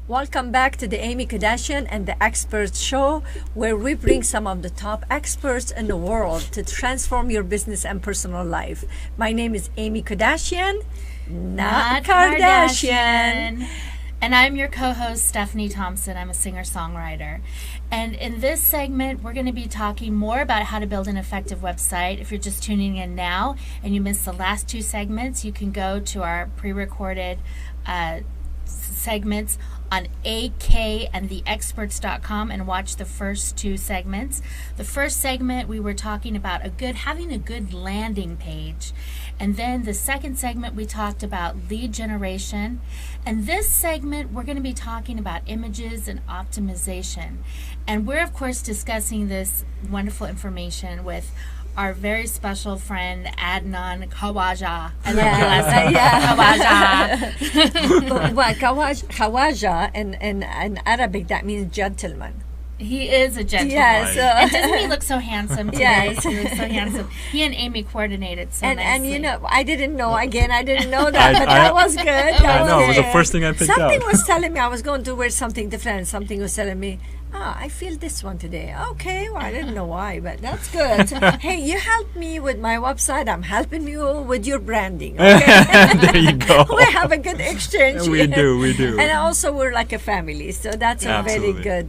Welcome back to the Aimmee Kodachian and the Experts Show, where we bring some of the top experts in the world to transform your business and personal life. My name is Aimmee Kodachian, not Kardashian. And I'm your co-host, Stephanie Thompson. I'm a singer-songwriter. And in this segment, we're going to be talking more about how to build an effective website. If you're just tuning in now and you missed the last two segments, you can go to our pre-recorded segments on akandtheexperts.com and watch the first two segments. The first segment, we were talking about having a good landing page. And then the second segment, we talked about lead generation. And this segment, we're going to be talking about images and optimization. And we're, of course, discussing this wonderful information with our very special friend, Adnan Khawaja. I love your last name. Khawaja. Well, Khawaja in Arabic, that means gentleman. He is a gentleman. Yes. And doesn't he look so handsome today? Yes. He looks so handsome. He and Aimmee coordinated so nicely. And you know, I didn't know that, but that was good. It was the first thing I picked up. Something was telling me I was going to wear something different. Something was telling me, I feel this one today. Okay, well, I didn't know why, but that's good. Hey, you helped me with my website. I'm helping you with your branding. Okay? There you go. We have a good exchange. We do. And also, we're like a family, so that's a Absolutely. very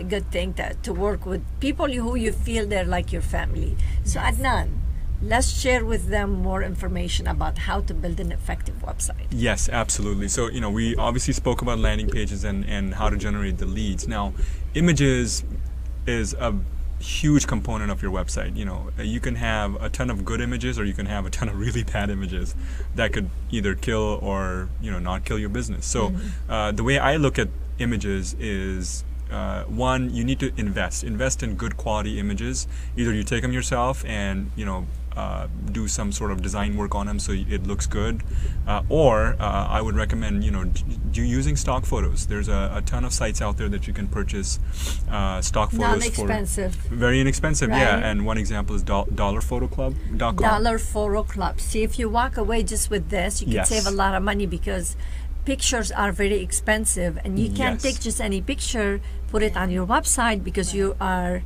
good thing to work with people who you feel they're like your family. So Adnan, let's share with them more information about how to build an effective website. Yes, absolutely. So, we obviously spoke about landing pages and how to generate the leads. Now, images is a huge component of your website. You can have a ton of good images or you can have a ton of really bad images that could either kill or, not kill your business. So, the way I look at images is one, you need to invest in good quality images. Either you take them yourself and do some sort of design work on them so it looks good, or I would recommend using stock photos. There's a ton of sites out there that you can purchase stock photos Non-expensive. for very inexpensive. Right. Yeah, and one example is dollarphotoclub.com. Dollar Photo Club. See, if you walk away just with this, you can Yes. save a lot of money because pictures are very expensive, and you can't Yes. take just any picture, put it on your website because you are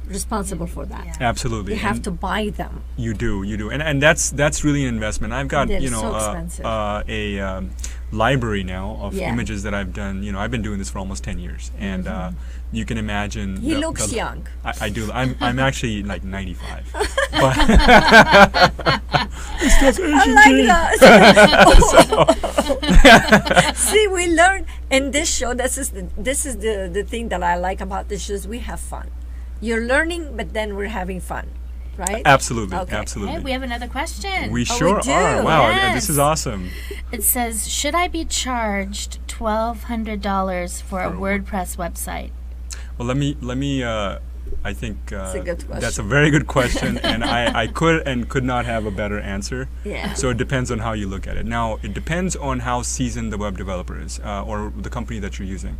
responsible for that. Yeah. Absolutely. You have And to buy them. You do, and that's really an investment. I've got They're so expensive. a library now of Yeah. images that I've done. I've been doing this for almost 10 years, and you can imagine. He looks young. I do. I'm actually like 95. But I like that. See, we learn in this show. This is the thing that I like about this show is we have fun. You're learning, but then we're having fun, right? absolutely, Okay. absolutely. Hey, we have another question. We Oh, sure we do. are. Wow, Yes. this is awesome. It says, should I be charged $1,200 for a WordPress website? Well, let me. I think That's a good question. that's a very good question, and I could not have a better answer. Yeah. So it depends on how you look at it. Now, it depends on how seasoned the web developer is, or the company that you're using.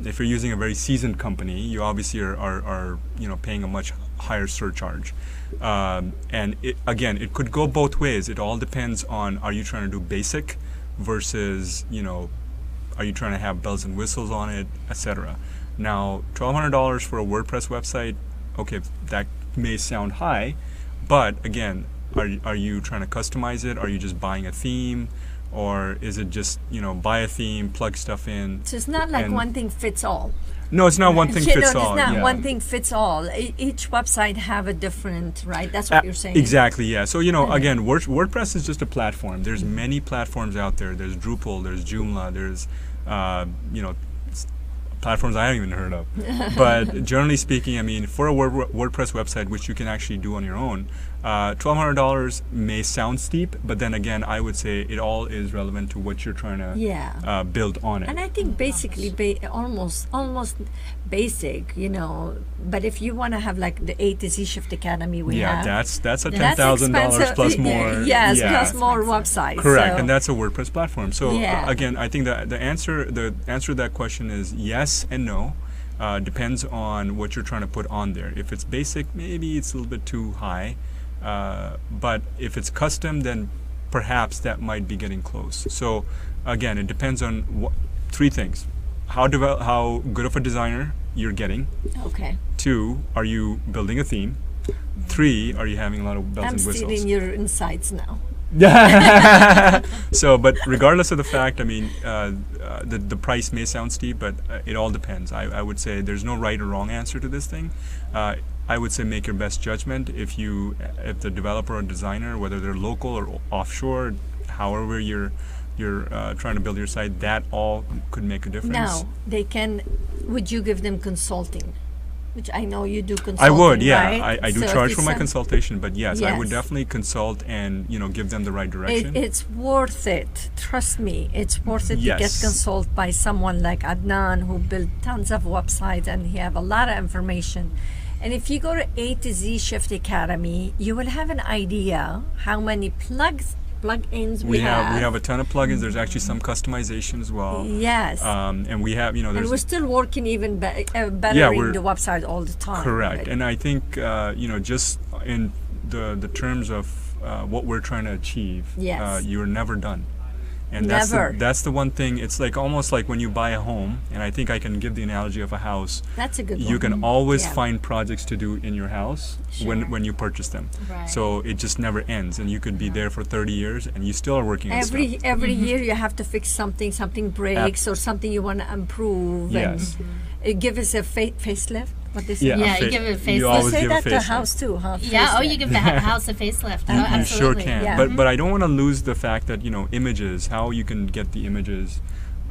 If you're using a very seasoned company, you obviously are paying a much higher surcharge. And it could go both ways. It all depends on, are you trying to do basic versus are you trying to have bells and whistles on it, etc. Now, $1,200 for a WordPress website, okay, that may sound high, but again, are you trying to customize it? Are you just buying a theme? Or is it just, buy a theme, plug stuff in? So it's not like one thing fits all. No, it's not one thing fits all. It's not yeah. one thing fits all. Each website have a different, right? That's what you're saying. Exactly, yeah. So, again, WordPress is just a platform. There's many platforms out there. There's Drupal, there's Joomla, there's, platforms I haven't even heard of. But generally speaking, I mean, for a WordPress website, which you can actually do on your own, $1,200 may sound steep, but then again, I would say it all is relevant to what you're trying to build on it. And I think basically, almost basic, but if you want to have like the A to Z Shift Academy we have. That's a $10,000 plus more. Yes, plus more websites. Correct, so. and that's a WordPress platform. So again, I think that the answer to that question is yes and no. Depends on what you're trying to put on there. If it's basic, maybe it's a little bit too high. But if it's custom, then perhaps that might be getting close. So again, it depends on three things: how good of a designer you're getting. Okay. 2, are you building a theme? 3, are you having a lot of bells I'm and whistles? stealing your insights now. So, but regardless of the fact, I mean, the price may sound steep, but it all depends. I would say there's no right or wrong answer to this thing. I would say make your best judgment. If the developer or designer, whether they're local or offshore, however you're trying to build your site, that all could make a difference. Now, would you give them consulting? Which I know you do consulting. I would, yeah. Right? I do So charge if for you my send- consultation, but yes, I would Yes. definitely consult and give them the right direction. It's worth it. Trust me, it's worth it to get Yes. consulted by someone like Adnan, who built tons of websites and he have a lot of information. And if you go to A to Z Shift Academy, you will have an idea how many plugins we we have a ton of plugins. There's actually some customization as well. Yes. And we have, and there's we're still working even bettering we're- the website all the time. correct. right? And I think just in the terms of what we're trying to achieve, Yes. you're never done. And Never. that's the one thing. It's like almost like when you buy a home, and I think I can give the analogy of a house. That's a good one. You can always Yeah. find projects to do in your house Sure. when you purchase them. Right. So it just never ends, and you could be there for 30 years, and you still are working on stuff. Every year you have to fix something breaks or something you want to improve. Yes. And give us a facelift. What they say. Yeah, Yeah, a you give it a You facelift. You always say give a that to facelift. house too, huh? Yeah, Facelift. you give the house a facelift. Oh, You sure absolutely. can. Yeah. But I don't want to lose the fact that images, how you can get the images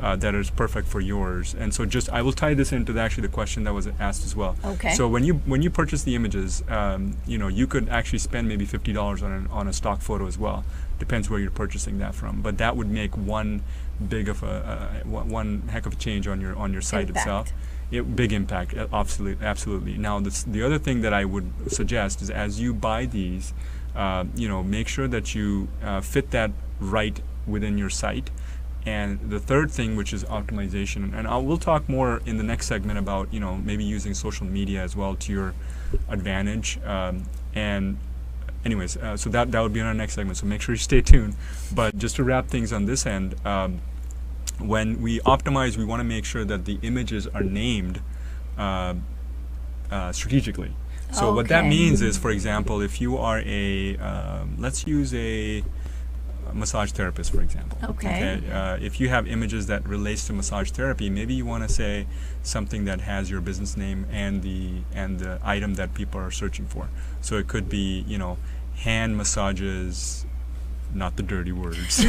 that is perfect for yours. And so I will tie this into actually the question that was asked as well. Okay. So when you purchase the images, you could actually spend maybe $50 on a stock photo as well. Depends where you're purchasing that from. But that would make one heck of a change on your site Impact. itself. Big impact, absolutely. Now, the other thing that I would suggest is as you buy these, make sure that you fit that right within your site. And the third thing, which is optimization, and we'll talk more in the next segment about maybe using social media as well to your advantage. And anyways, so that would be in our next segment. So make sure you stay tuned. But just to wrap things on this end. When we optimize, we want to make sure that the images are named strategically. So what that Okay. means is, for example, if you are let's use a massage therapist, for example. Okay. If you have images that relates to massage therapy, maybe you want to say something that has your business name and the item that people are searching for. So it could be, hand massages, not the dirty words.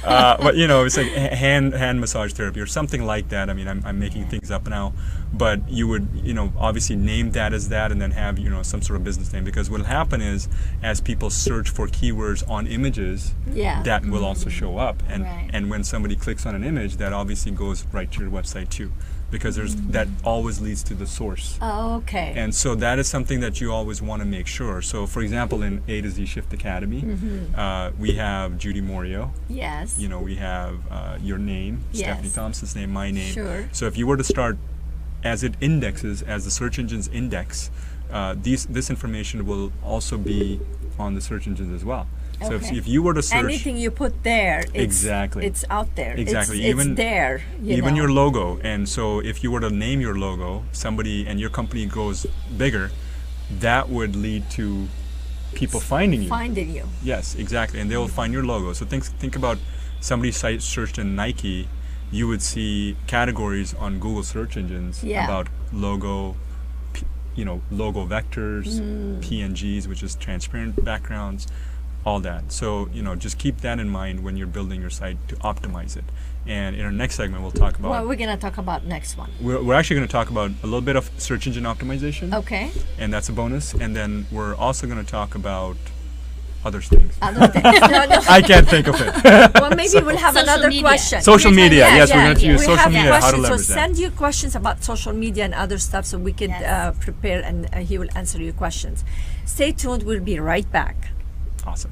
But it's like hand massage therapy or something like that. I mean, I'm making things up now, but you would obviously name that as that, and then have some sort of business name, because what'll happen is as people search for keywords on images, Yeah. that will also show up, and Right. and when somebody clicks on an image, that obviously goes right to your website too, because that always leads to the source. Okay. And so that is something that you always want to make sure. So, for example, in A to Z Shift Academy, we have Judy Morio. Yes. We have your name, Yes. Stephanie Thompson's name, my name. Sure. So if you were to start, as it indexes, as the search engines index, this information will also be on the search engines as well. So Okay. if you were to search Anything you put there, Exactly. it's out there. Exactly. It's there. even your logo, and so if you were to name your logo, and your company goes bigger, that would lead to people finding you. Finding you. Yes, exactly, and they will find your logo. So think about somebody's site searched in Nike, you would see categories on Google search engines Yeah. about logo, logo vectors, PNGs, which is transparent backgrounds, all that. So just keep that in mind when you're building your site to optimize it. And in our next segment, we'll talk about. What we're gonna talk about next one. We're actually going to talk about a little bit of search engine optimization. Okay. And that's a bonus. And then we're also going to talk about other things. Other things. No. I can't think of it. Well, maybe we'll have Social another media. question. Social media. Yeah, Yes, we're yeah, going to use we social have media. How to questions, leverage so that. send your questions about social media and other stuff so we could Yes. prepare, and he will answer your questions. Stay tuned. We'll be right back. Awesome.